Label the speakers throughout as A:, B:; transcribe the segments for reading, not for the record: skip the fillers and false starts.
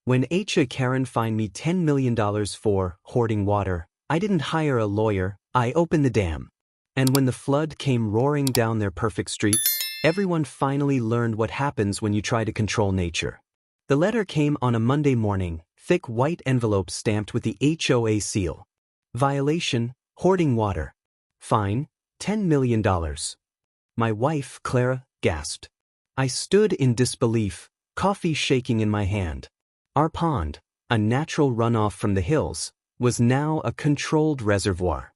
A: When Karen fined me $10 million for hoarding water, I didn't hire a lawyer, I opened the dam. And when the flood came roaring down their perfect streets, everyone finally learned what happens when you try to control nature. The letter came on a Monday morning, thick white envelope stamped with the HOA seal. Violation, hoarding water. Fine, $10 million. My wife, Clara, gasped. I stood in disbelief, coffee shaking in my hand. Our pond, a natural runoff from the hills, was now a controlled reservoir.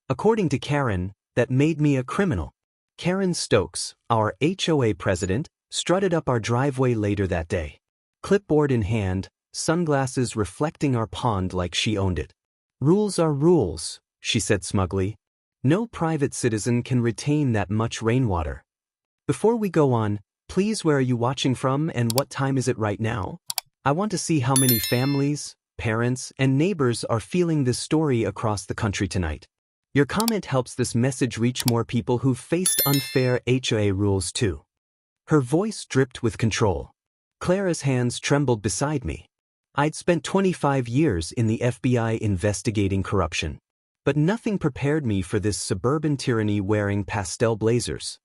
A: According to Karen, that made me a criminal. Karen Stokes, our HOA president, strutted up our driveway later that day. Clipboard in hand, sunglasses reflecting our pond like she owned it. Rules are rules, she said smugly. No private citizen can retain that much rainwater. Before we go on, please, where are you watching from and what time is it right now? I want to see how many families, parents, and neighbors are feeling this story across the country tonight. Your comment helps this message reach more people who've faced unfair HOA rules too. Her voice dripped with control. Clara's hands trembled beside me. I'd spent 25 years in the FBI investigating corruption. But nothing prepared me for this suburban tyranny wearing pastel blazers.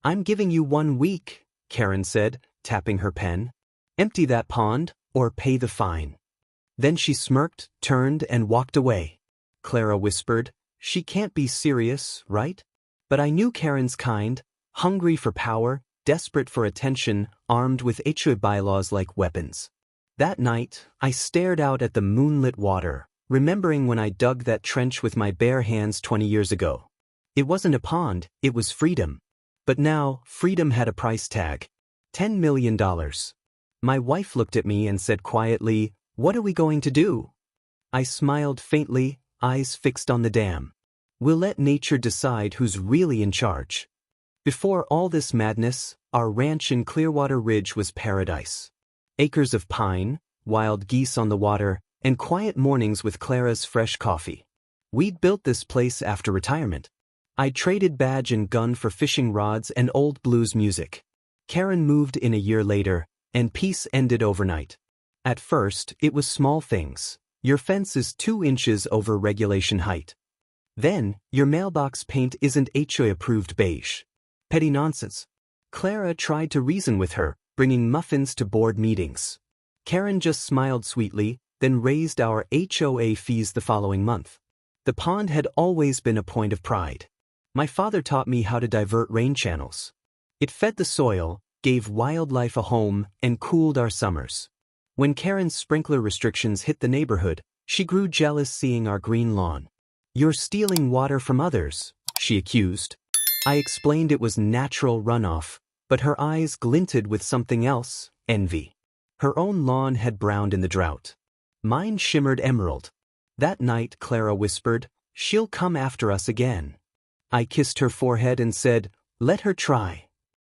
A: I'm giving you 1 week, Karen said, tapping her pen. Empty that pond, or pay the fine. Then she smirked, turned, and walked away. Clara whispered, she can't be serious, right? But I knew Karen's kind, hungry for power, desperate for attention, armed with HOA bylaws like weapons. That night, I stared out at the moonlit water, remembering when I dug that trench with my bare hands 20 years ago. It wasn't a pond, it was freedom. But now, freedom had a price tag. $10 million. My wife looked at me and said quietly, "What are we going to do?" I smiled faintly, eyes fixed on the dam. We'll let nature decide who's really in charge. Before all this madness, our ranch in Clearwater Ridge was paradise. Acres of pine, wild geese on the water, and quiet mornings with Clara's fresh coffee. We'd built this place after retirement. I'd traded badge and gun for fishing rods and old blues music. Karen moved in a year later, and peace ended overnight. At first, it was small things. Your fence is 2 inches over regulation height. Then, your mailbox paint isn't HOA-approved beige. Petty nonsense. Clara tried to reason with her, bringing muffins to board meetings. Karen just smiled sweetly, then raised our HOA fees the following month. The pond had always been a point of pride. My father taught me how to divert rain channels. It fed the soil, gave wildlife a home, and cooled our summers. When Karen's sprinkler restrictions hit the neighborhood, she grew jealous seeing our green lawn. "You're stealing water from others," she accused. I explained it was natural runoff, but her eyes glinted with something else, envy. Her own lawn had browned in the drought. Mine shimmered emerald. That night, Clara whispered, "She'll come after us again." I kissed her forehead and said, "Let her try."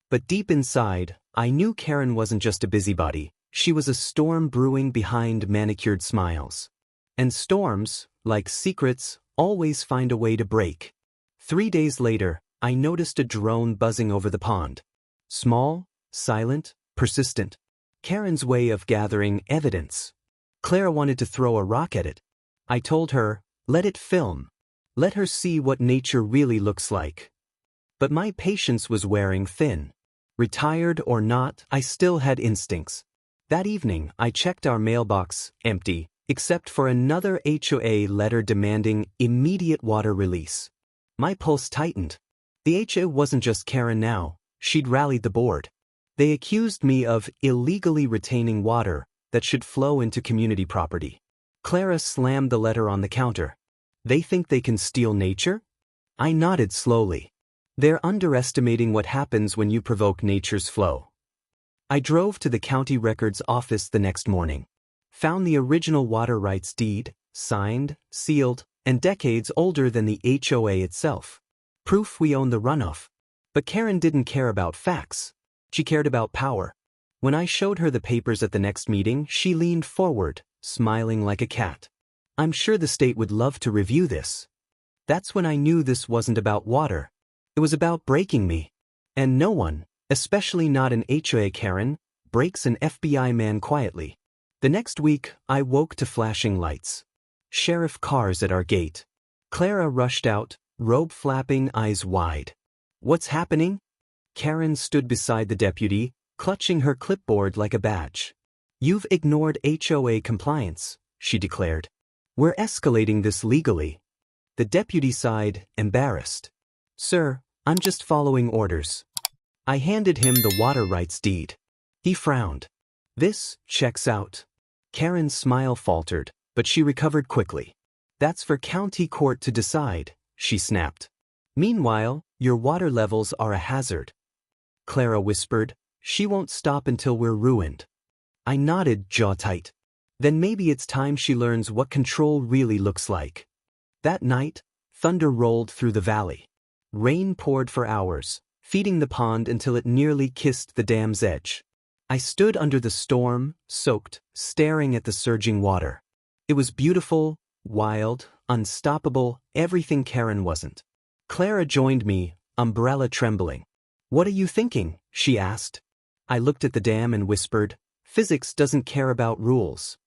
A: But deep inside, I knew Karen wasn't just a busybody, she was a storm brewing behind manicured smiles. And storms, like secrets, always find a way to break. 3 days later, I noticed a drone buzzing over the pond. Small, silent, persistent. Karen's way of gathering evidence. Clara wanted to throw a rock at it. I told her, let it film. Let her see what nature really looks like. But my patience was wearing thin. Retired or not, I still had instincts. That evening, I checked our mailbox, empty, except for another HOA letter demanding immediate water release. My pulse tightened. The HOA wasn't just Karen now, she'd rallied the board. They accused me of illegally retaining water that should flow into community property. Clara slammed the letter on the counter. They think they can steal nature? I nodded slowly. They're underestimating what happens when you provoke nature's flow. I drove to the county records office the next morning. Found the original water rights deed, signed, sealed, and decades older than the HOA itself. Proof we own the runoff. But Karen didn't care about facts. She cared about power. When I showed her the papers at the next meeting, she leaned forward, smiling like a cat. "I'm sure the state would love to review this." That's when I knew this wasn't about water. It was about breaking me. And no one, especially not an HOA Karen, breaks an FBI man quietly. The next week, I woke to flashing lights. Sheriff cars at our gate. Clara rushed out, robe flapping, eyes wide. What's happening? Karen stood beside the deputy, clutching her clipboard like a badge. You've ignored HOA compliance, she declared. We're escalating this legally. The deputy sighed, embarrassed. Sir, I'm just following orders. I handed him the water rights deed. He frowned. This checks out. Karen's smile faltered, but she recovered quickly. That's for county court to decide, she snapped. Meanwhile, your water levels are a hazard. Clara whispered, she won't stop until we're ruined. I nodded, jaw tight. Then maybe it's time she learns what control really looks like. That night, thunder rolled through the valley. Rain poured for hours, feeding the pond until it nearly kissed the dam's edge. I stood under the storm, soaked, staring at the surging water. It was beautiful, wild, unstoppable, everything Karen wasn't. Clara joined me, umbrella trembling. What are you thinking? She asked. I looked at the dam and whispered, physics doesn't care about rules.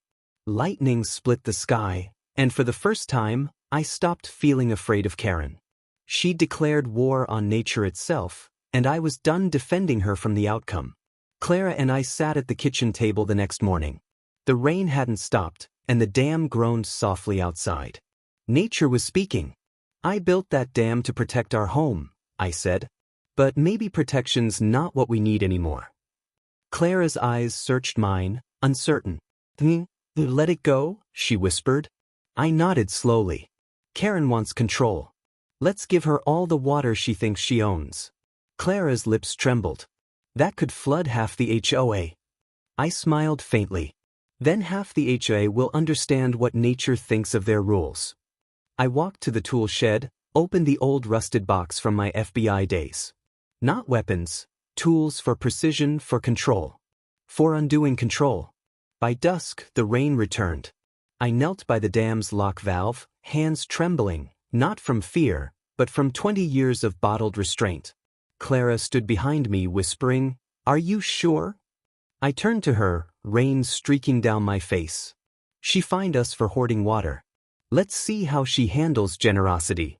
A: Lightning split the sky, and for the first time, I stopped feeling afraid of Karen. She declared war on nature itself, and I was done defending her from the outcome. Clara and I sat at the kitchen table the next morning. The rain hadn't stopped, and the dam groaned softly outside. Nature was speaking. I built that dam to protect our home, I said. But maybe protection's not what we need anymore. Clara's eyes searched mine, uncertain. Let it go, she whispered. I nodded slowly. Karen wants control. Let's give her all the water she thinks she owns. Clara's lips trembled. That could flood half the HOA. I smiled faintly. Then half the HOA will understand what nature thinks of their rules. I walked to the tool shed, opened the old rusted box from my FBI days. Not weapons, tools for precision, for control. For undoing control. By dusk, the rain returned. I knelt by the dam's lock valve, hands trembling, not from fear, but from 20 years of bottled restraint. Clara stood behind me, whispering, "Are you sure?" I turned to her, rain streaking down my face. She fined us for hoarding water. Let's see how she handles generosity.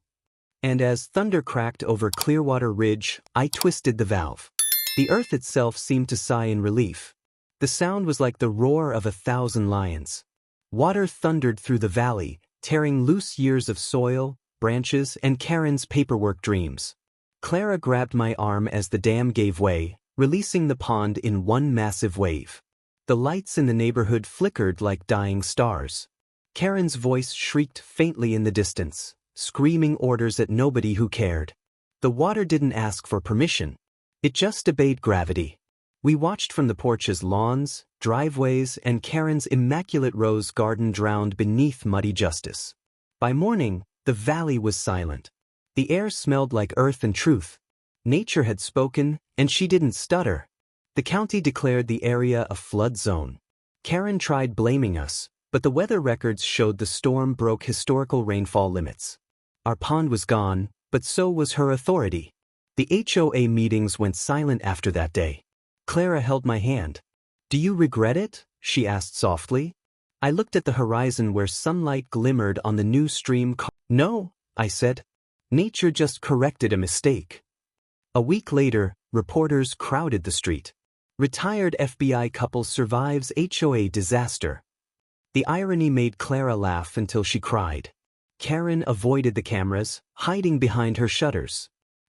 A: And as thunder cracked over Clearwater Ridge, I twisted the valve. The earth itself seemed to sigh in relief. The sound was like the roar of 1,000 lions. Water thundered through the valley, tearing loose years of soil, branches, and Karen's paperwork dreams. Clara grabbed my arm as the dam gave way, releasing the pond in one massive wave. The lights in the neighborhood flickered like dying stars. Karen's voice shrieked faintly in the distance, screaming orders at nobody who cared. The water didn't ask for permission. It just obeyed gravity. We watched from the porch as lawns, driveways, and Karen's immaculate rose garden drowned beneath muddy justice. By morning, the valley was silent. The air smelled like earth and truth. Nature had spoken, and she didn't stutter. The county declared the area a flood zone. Karen tried blaming us, but the weather records showed the storm broke historical rainfall limits. Our pond was gone, but so was her authority. The HOA meetings went silent after that day. Clara held my hand. "Do you regret it?" she asked softly. I looked at the horizon where sunlight glimmered on the new stream. "No," I said. Nature just corrected a mistake. A week later, reporters crowded the street. Retired FBI couple survives HOA disaster. The irony made Clara laugh until she cried. Karen avoided the cameras, hiding behind her shutters.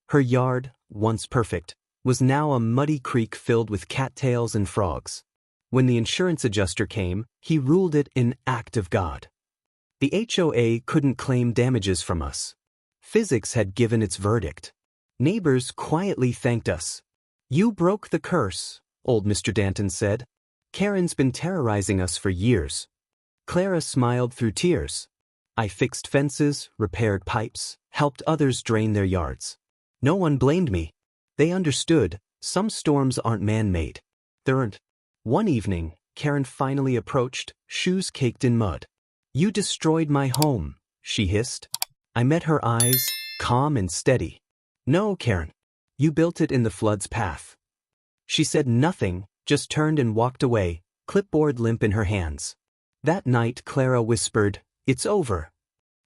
A: Her yard, once perfect, was now a muddy creek filled with cattails and frogs. When the insurance adjuster came, he ruled it an act of God. The HOA couldn't claim damages from us. Physics had given its verdict. Neighbors quietly thanked us. "You broke the curse," old Mr. Danton said. "Karen's been terrorizing us for years." Clara smiled through tears. I fixed fences, repaired pipes, helped others drain their yards. No one blamed me. They understood, some storms aren't man-made. There aren't. One evening, Karen finally approached, shoes caked in mud. "You destroyed my home," she hissed. I met her eyes, calm and steady. "No, Karen. You built it in the flood's path." She said nothing, just turned and walked away, clipboard limp in her hands. That night Clara whispered, "It's over."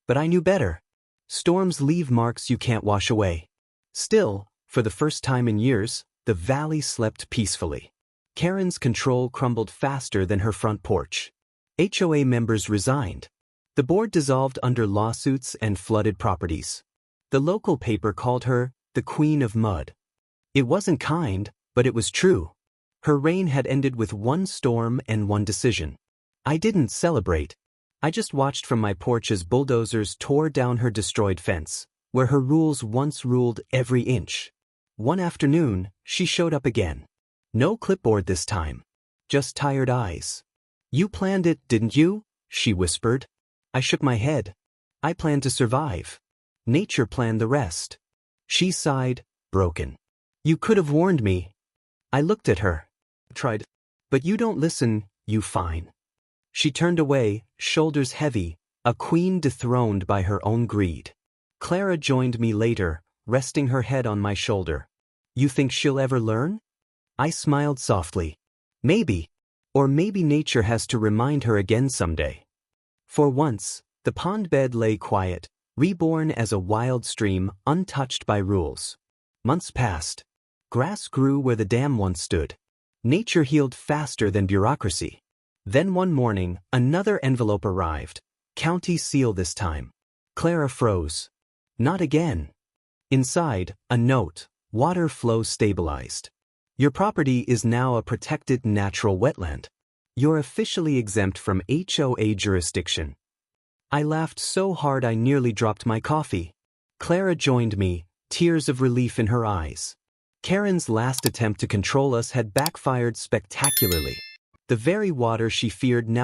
A: But I knew better. Storms leave marks you can't wash away. Still, for the first time in years, the valley slept peacefully. Karen's control crumbled faster than her front porch. HOA members resigned. The board dissolved under lawsuits and flooded properties. The local paper called her the Queen of Mud. It wasn't kind, but it was true. Her reign had ended with one storm and one decision. I didn't celebrate. I just watched from my porch as bulldozers tore down her destroyed fence, where her rules once ruled every inch. One afternoon, she showed up again. No clipboard this time. Just tired eyes. "You planned it, didn't you?" she whispered. I shook my head. "I planned to survive. Nature planned the rest." She sighed, broken. "You could have warned me." I looked at her. Tried. "But you don't listen, you fine." She turned away, shoulders heavy, a queen dethroned by her own greed. Clara joined me later, resting her head on my shoulder. "You think she'll ever learn?" I smiled softly. "Maybe. Or maybe nature has to remind her again someday." For once, the pond bed lay quiet, reborn as a wild stream untouched by rules. Months passed. Grass grew where the dam once stood. Nature healed faster than bureaucracy. Then one morning, another envelope arrived. County seal this time. Clara froze. "Not again." Inside, a note, water flow stabilized. "Your property is now a protected natural wetland. You're officially exempt from HOA jurisdiction." I laughed so hard I nearly dropped my coffee. Clara joined me, tears of relief in her eyes. Karen's last attempt to control us had backfired spectacularly. The very water she feared now